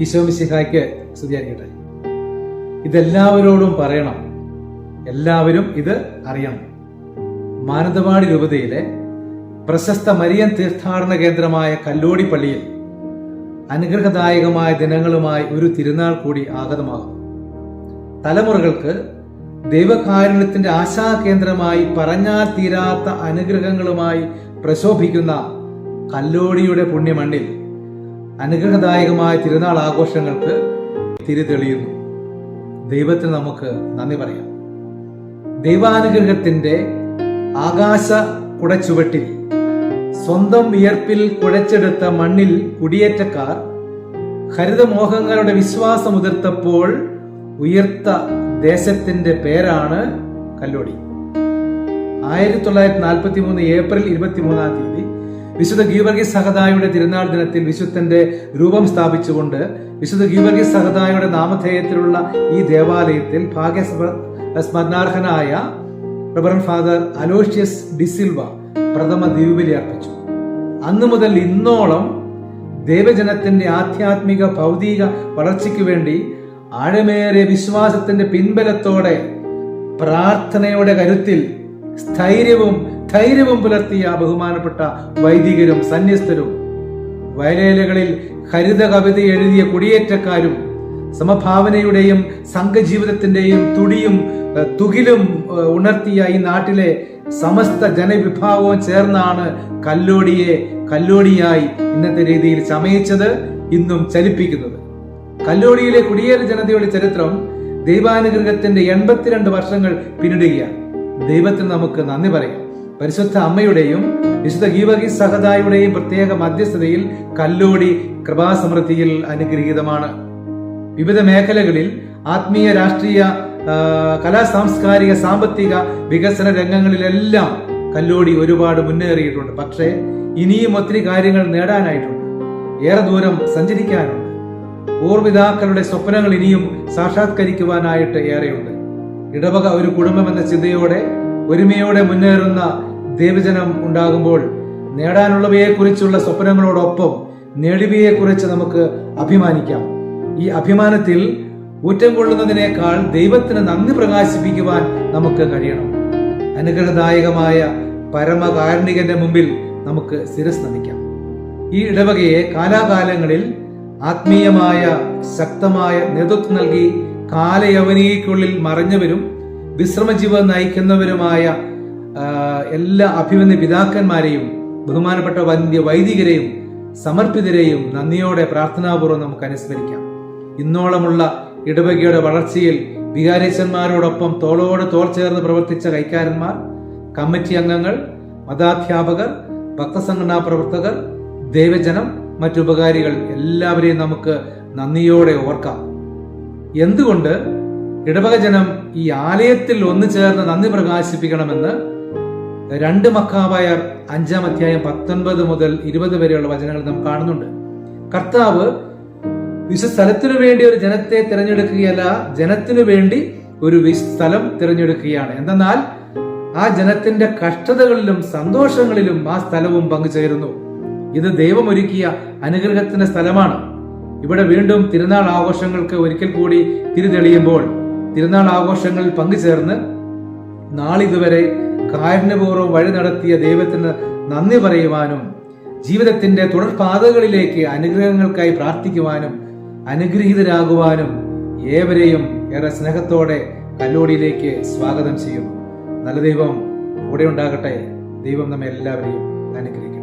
ഈശോ മിശിഹായ്ക്ക് സ്തുതിയായിരിക്കട്ടെ. ഇതെല്ലാവരോടും പറയണം, എല്ലാവരും ഇത് അറിയണം. മാനന്തവാടി രൂപതയിലെ പ്രശസ്ത മരിയൻ തീർത്ഥാടന കേന്ദ്രമായ കല്ലോടി പള്ളിയിൽ അനുഗ്രഹദായകമായ ദിനങ്ങളുമായി ഒരു തിരുനാൾ കൂടി ആഗതമാകും. തലമുറകൾക്ക് ദൈവകാരുണ്യത്തിന്റെ ആശാകേന്ദ്രമായി പറഞ്ഞാൽ തീരാത്ത അനുഗ്രഹങ്ങളുമായി പ്രശോഭിക്കുന്ന കല്ലോടിയുടെ പുണ്യമണ്ണിൽ അനുഗ്രഹദായകമായ തിരുനാൾ ആഘോഷങ്ങൾക്ക് തിരിതെളിയുന്നു. ദൈവത്തിന് നമുക്ക് നന്ദി പറയാം. ദൈവാനുഗ്രഹത്തിന്റെ ആകാശ കുടച്ചുവട്ടിൽ സ്വന്തം വിയർപ്പിൽ കുഴച്ചെടുത്ത മണ്ണിൽ കുടിയേറ്റക്കാർ ഹരിതമോഹങ്ങളുടെ വിശ്വാസമുതിർത്തപ്പോൾ ഉയർത്ത ദേശത്തിന്റെ പേരാണ് കല്ലോടി. 1943 ഏപ്രിൽ 23 വിശുദ്ധ ഗീവർഗീസ് സഹദായുടെ തിരുനാൾ ദിനത്തിൽ വിശുദ്ധന്റെ രൂപം സ്ഥാപിച്ചുകൊണ്ട് വിശുദ്ധ ഗീവർഗീസ് സഹദായുടെ നാമധേയത്തിലുള്ള ഈ ദേവാലയത്തിൽ ഭാഗ്യസ്മരണാർഹനായ റവറൻഡ് ഫാദർ അലോഷ്യസ് ഡിസിൽവ പ്രഥമ ദീപബലി അർപ്പിച്ചു. അന്നു മുതൽ ഇന്നോളം ദൈവജനത്തിന്റെ ആധ്യാത്മിക ഭൗതിക വളർച്ചയ്ക്ക് വേണ്ടി ആഴമേറിയ വിശ്വാസത്തിന്റെ പിൻബലത്തോടെ പ്രാർത്ഥനയുടെ കരുത്തിൽ ധൈര്യവും പുലർത്തിയ ബഹുമാനപ്പെട്ട വൈദികരും സന്യസ്തരും വയലേലകളിൽ ഹരിത കവിത എഴുതിയ കുടിയേറ്റക്കാരും സമഭാവനയുടെയും സംഘജീവിതത്തിന്റെയും തുകിലും ഉണർത്തിയ ഈ നാട്ടിലെ സമസ്ത ജനവിഭാഗവും ചേർന്നാണ് കല്ലോടിയായി ഇന്നത്തെ രീതിയിൽ ചമയിച്ചത്, ഇന്നും ചലിപ്പിക്കുന്നത്. കല്ലോടിയിലെ കുടിയേറ്റ ജനതയുടെ ചരിത്രം ദൈവാനുഗ്രഹത്തിന്റെ 82 വർഷങ്ങൾ പിന്നിടുകയാണ്. ദൈവത്തിന് നമുക്ക് നന്ദി പറയാം. പരിശുദ്ധ അമ്മയുടെയും വിശുദ്ധ ഗീവർഗീസ് സഹദായുടെയും പ്രത്യേക മധ്യസ്ഥതയിൽ കല്ലോടി കൃപാസമൃദ്ധിയിൽ അനുഗ്രഹീതമാണ്. വിവിധ മേഖലകളിൽ ആത്മീയ, രാഷ്ട്രീയ, കലാ, സാംസ്കാരിക, സാമ്പത്തിക വികസന രംഗങ്ങളിലെല്ലാം കല്ലോടി ഒരുപാട് മുന്നേറിയിട്ടുണ്ട്. പക്ഷേ ഇനിയും ഒത്തിരി കാര്യങ്ങൾ നേടാനായിട്ടുണ്ട്. ഏറെ ദൂരം സഞ്ചരിക്കാനുണ്ട്. പൂർവ്വപിതാക്കളുടെ സ്വപ്നങ്ങൾ ഇനിയും സാക്ഷാത്കരിക്കുവാനായിട്ട് ഏറെയുണ്ട്. ഇടവക ഒരു കുടുംബം എന്ന ചിന്തയോടെ ഒരുമയോടെ മുന്നേറുന്ന ദൈവജനം ഉണ്ടാകുമ്പോൾ നേടാനുള്ളവയെക്കുറിച്ചുള്ള സ്വപ്നങ്ങളോടൊപ്പം നേടിയവയെക്കുറിച്ച് നമുക്ക് അഭിമാനിക്കാം. ഈ അഭിമാനത്തിൽ ഊറ്റം കൊള്ളുന്നതിനേക്കാൾ ദൈവത്തിന് നന്ദി പ്രകാശിപ്പിക്കുവാൻ നമുക്ക് കഴിയണം. അനുഗ്രഹദായകമായ പരമകാരുണികന്റെ മുമ്പിൽ നമുക്ക് ശിരസ് നമിക്കാം. ഈ ഇടവകയെ കാലാകാലങ്ങളിൽ ആത്മീയമായ ശക്തമായ നേതൃത്വം നൽകി കാലയവനികയ്ക്കുള്ളിൽ മറഞ്ഞവരും വിശ്രമജീവിതം നയിക്കുന്നവരുമായ എല്ലാ അഭിമന്യ പിതാക്കന്മാരെയും ബഹുമാനപ്പെട്ട വൈദികരെയും സമർപ്പിതരെയും നന്ദിയോടെ പ്രാർത്ഥനാപൂർവ്വം നമുക്ക് അനുസ്മരിക്കാം. ഇന്നോളമുള്ള ഇടവകയുടെ വളർച്ചയിൽ വികാരിച്ചന്മാരോടൊപ്പം തോളോട് തോൾ ചേർന്ന് പ്രവർത്തിച്ച കൈക്കാരന്മാർ, കമ്മിറ്റി അംഗങ്ങൾ, മതാധ്യാപകർ, ഭക്തസംഘടനാ പ്രവർത്തകർ, ദൈവജനം, മറ്റുപകാരികൾ എല്ലാവരെയും നമുക്ക് നന്ദിയോടെ ഓർക്കാം. എന്തുകൊണ്ട് ഇടവക ജനം ഈ ആലയത്തിൽ ഒന്നു ചേർന്ന് നന്ദി പ്രകാശിപ്പിക്കണമെന്ന് 2 മക്കാബയർ 5-ാം അധ്യായം 19 മുതൽ 20 വരെയുള്ള വചനങ്ങൾ നാം കാണുന്നുണ്ട്. കർത്താവ് സ്ഥലത്തിനു വേണ്ടി ഒരു ജനത്തെ തിരഞ്ഞെടുക്കുകയല്ല, ജനത്തിനു വേണ്ടി ഒരു സ്ഥലം തിരഞ്ഞെടുക്കുകയാണ്. എന്തെന്നാൽ ആ ജനത്തിന്റെ കഷ്ടതകളിലും സന്തോഷങ്ങളിലും ആ സ്ഥലവും പങ്കുചേരുന്നു. ഇത് ദൈവം ഒരുക്കിയ അനുഗ്രഹത്തിന്റെ സ്ഥലമാണ്. ഇവിടെ വീണ്ടും തിരുനാൾ ആഘോഷങ്ങൾക്ക് ഒരിക്കൽ കൂടി തിരിതെളിയുമ്പോൾ തിരുനാൾ ആഘോഷങ്ങളിൽ പങ്കുചേർന്ന് നാളിതുവരെ കാരുണ്യപൂർവ്വം വഴി നടത്തിയ ദൈവത്തിന് നന്ദി പറയുവാനും ജീവിതത്തിന്റെ തുടർപാതകളിലേക്ക് അനുഗ്രഹങ്ങൾക്കായി പ്രാർത്ഥിക്കുവാനും അനുഗ്രഹീതരാകുവാനും ഏവരെയും ഏറെ സ്നേഹത്തോടെ കല്ലോടിയിലേക്ക് സ്വാഗതം ചെയ്യുന്നു. നല്ല ദൈവം കൂടെ ഉണ്ടാകട്ടെ. ദൈവം നമ്മെ എല്ലാവരെയും അനുഗ്രഹിക്കും.